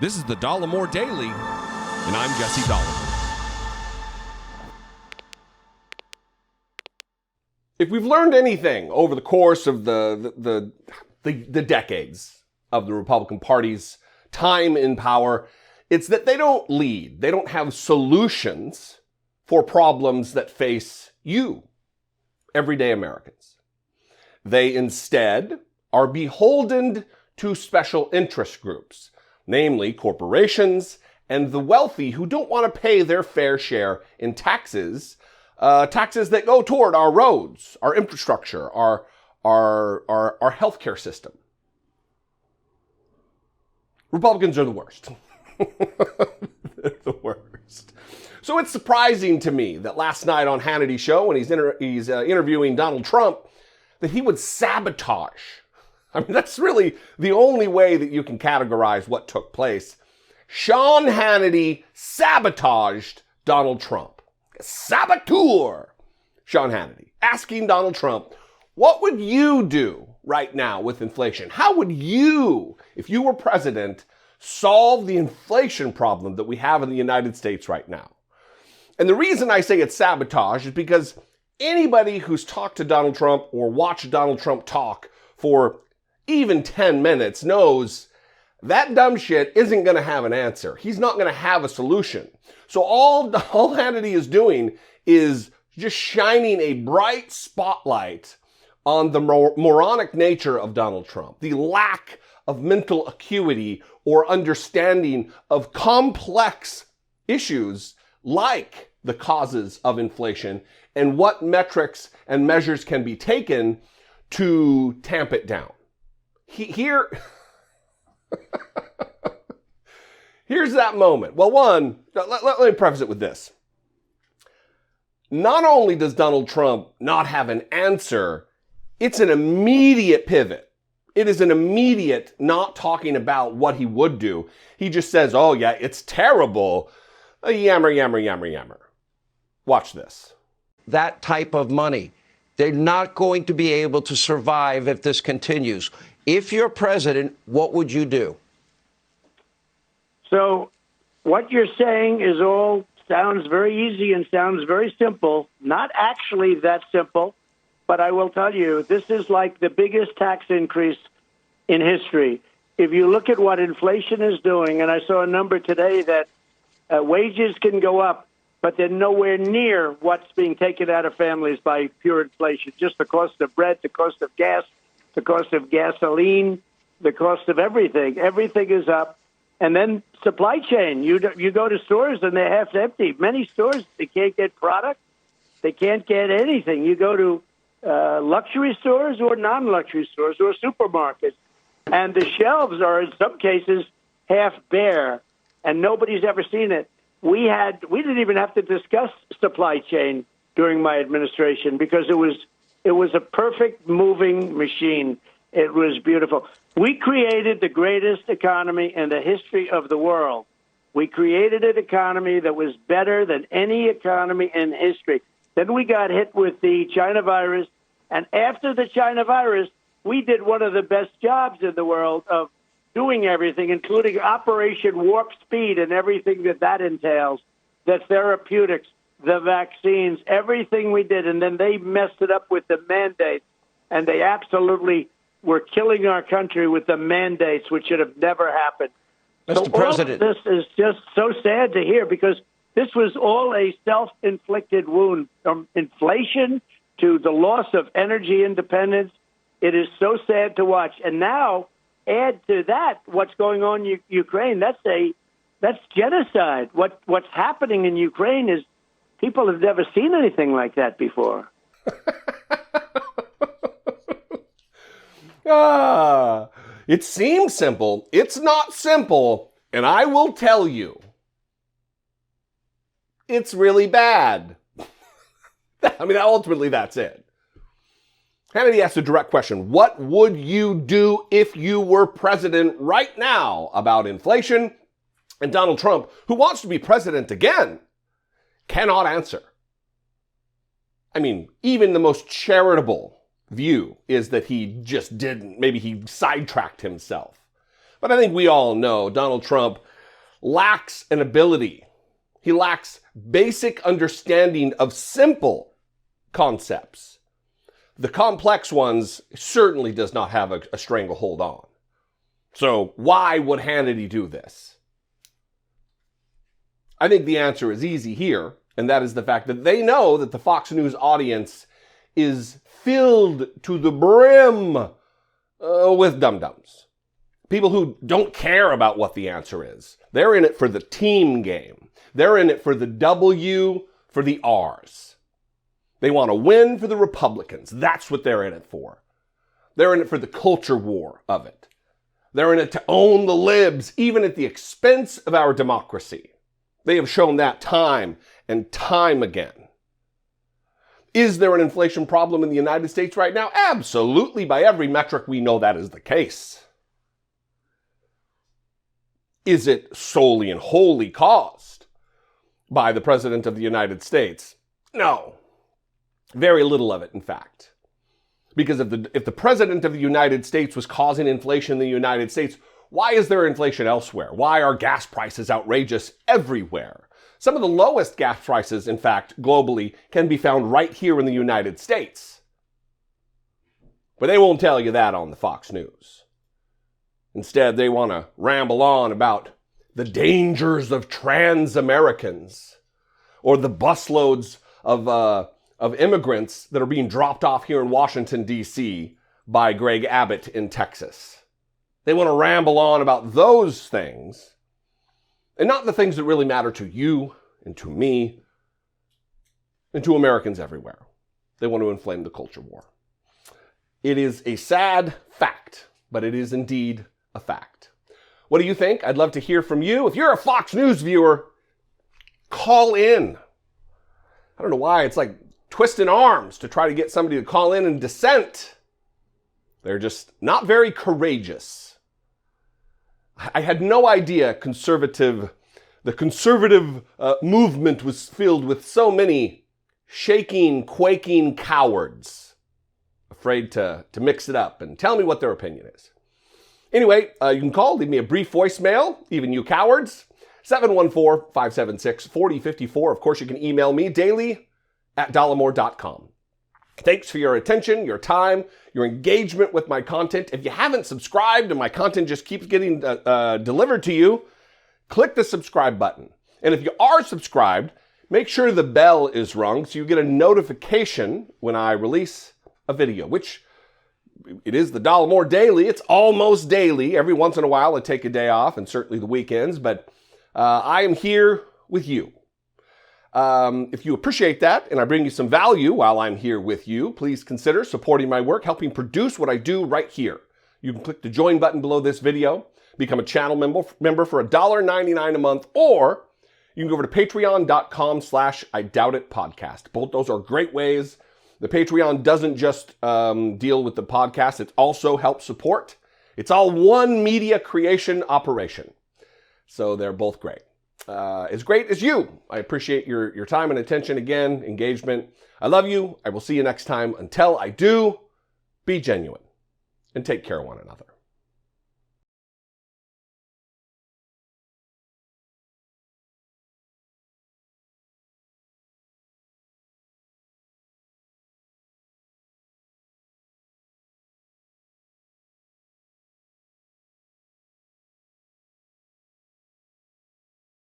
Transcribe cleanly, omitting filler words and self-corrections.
This is the Dollemore Daily, and I'm Jesse Dollemore. If we've learned anything over the course of the decades of the Republican Party's time in power, it's that they don't lead. They don't have solutions for problems that face you, everyday Americans. They instead are beholden to special interest groups, namely corporations and the wealthy who don't want to pay their fair share in taxes, taxes that go toward our roads, our infrastructure, our healthcare system. Republicans are the worst. They're the worst. So it's surprising to me that last night on Hannity's show, when he's interviewing Donald Trump, that he would sabotage. I mean, that's really the only way that you can categorize what took place. Sean Hannity sabotaged Donald Trump. Saboteur! Sean Hannity asking Donald Trump, what would you do right now with inflation? How would you, if you were president, solve the inflation problem that we have in the United States right now? And the reason I say it's sabotage is because anybody who's talked to Donald Trump or watched Donald Trump talk for even 10 minutes knows that dumb shit isn't going to have an answer. He's not going to have a solution. So all Hannity is doing is just shining a bright spotlight on the moronic nature of Donald Trump, the lack of mental acuity or understanding of complex issues like the causes of inflation and what metrics and measures can be taken to tamp it down. Here's that moment. Well, one, let me preface it with this. Not only does Donald Trump not have an answer, it's an immediate pivot. It is an immediate not talking about what he would do. He just says, oh yeah, it's terrible. Yammer, yammer, yammer, yammer. Watch this. That type of money. They're not going to be able to survive if this continues. If you're president, what would you do? So what you're saying sounds very easy and sounds very simple. Not actually that simple, but I will tell you, this is like the biggest tax increase in history. If you look at what inflation is doing, and I saw a number today that wages can go up, but they're nowhere near what's being taken out of families by pure inflation. Just the cost of bread, the cost of gas, the cost of gasoline, the cost of everything. Everything is up. And then supply chain. You go to stores and they're half empty. Many stores, they can't get product. They can't get anything. You go to luxury stores or non-luxury stores or supermarkets, and the shelves are, in some cases, half bare, and nobody's ever seen it. We didn't even have to discuss supply chain during my administration because it was a perfect moving machine. It was beautiful. We created the greatest economy in the history of the world. We created an economy that was better than any economy in history. Then we got hit with the China virus. And after the China virus, we did one of the best jobs in the world of doing everything, including Operation Warp Speed and everything that entails, the therapeutics, the vaccines, everything we did. And then they messed it up with the mandates, and they absolutely were killing our country with the mandates, which should have never happened. Mr. President, all of this is just so sad to hear because this was all a self-inflicted wound, from inflation to the loss of energy independence. It is so sad to watch. And now add to that what's going on in Ukraine. That's genocide. What's happening in Ukraine is people have never seen anything like that before. It seems simple. It's not simple. And I will tell you, it's really bad. I mean, ultimately, that's it. Hannity asked a direct question. What would you do if you were president right now about inflation? And Donald Trump, who wants to be president again, cannot answer. I mean, even the most charitable view is that he just didn't. Maybe he sidetracked himself. But I think we all know Donald Trump lacks an ability. He lacks basic understanding of simple concepts. The complex ones certainly does not have a stranglehold on. So why would Hannity do this? I think the answer is easy here, and that is the fact that they know that the Fox News audience is filled to the brim with dum-dums. People who don't care about what the answer is. They're in it for the team game. They're in it for the W, for the R's. They want to win for the Republicans. That's what they're in it for. They're in it for the culture war of it. They're in it to own the libs, even at the expense of our democracy. They have shown that time and time again. Is there an inflation problem in the United States right now? Absolutely. By every metric, we know that is the case. Is it solely and wholly caused by the President of the United States? No. Very little of it, in fact. Because if the President of the United States was causing inflation in the United States, why is there inflation elsewhere? Why are gas prices outrageous everywhere? Some of the lowest gas prices, in fact, globally, can be found right here in the United States. But they won't tell you that on the Fox News. Instead, they want to ramble on about the dangers of trans-Americans or the busloads of immigrants that are being dropped off here in Washington, D.C. by Greg Abbott in Texas. They want to ramble on about those things and not the things that really matter to you and to me and to Americans everywhere. They want to inflame the culture war. It is a sad fact, but it is indeed a fact. What do you think? I'd love to hear from you. If you're a Fox News viewer, call in. I don't know why it's like twisting arms to try to get somebody to call in and dissent. They're just not very courageous. I had no idea the conservative movement was filled with so many shaking, quaking cowards, afraid to mix it up and tell me what their opinion is. Anyway, you can call, leave me a brief voicemail, even you cowards, 714-576-4054. Of course, you can email me daily at dollemore.com. Thanks for your attention, your time, your engagement with my content. If you haven't subscribed and my content just keeps getting delivered to you, click the subscribe button. And if you are subscribed, make sure the bell is rung so you get a notification when I release a video, which it is the Dollemore Daily. It's almost daily. Every once in a while I take a day off, and certainly the weekends, but I am here with you. If you appreciate that and I bring you some value while I'm here with you, please consider supporting my work, helping produce what I do right here. You can click the join button below this video, become a channel member for $1.99 a month, or you can go over to patreon.com/IDoubtItPodcast. Both those are great ways. The Patreon doesn't just deal with the podcast, it also helps support. It's all one media creation operation. So they're both great. As great as you. I appreciate your time and attention again, engagement. I love you. I will see you next time. Until I do, be genuine and take care of one another.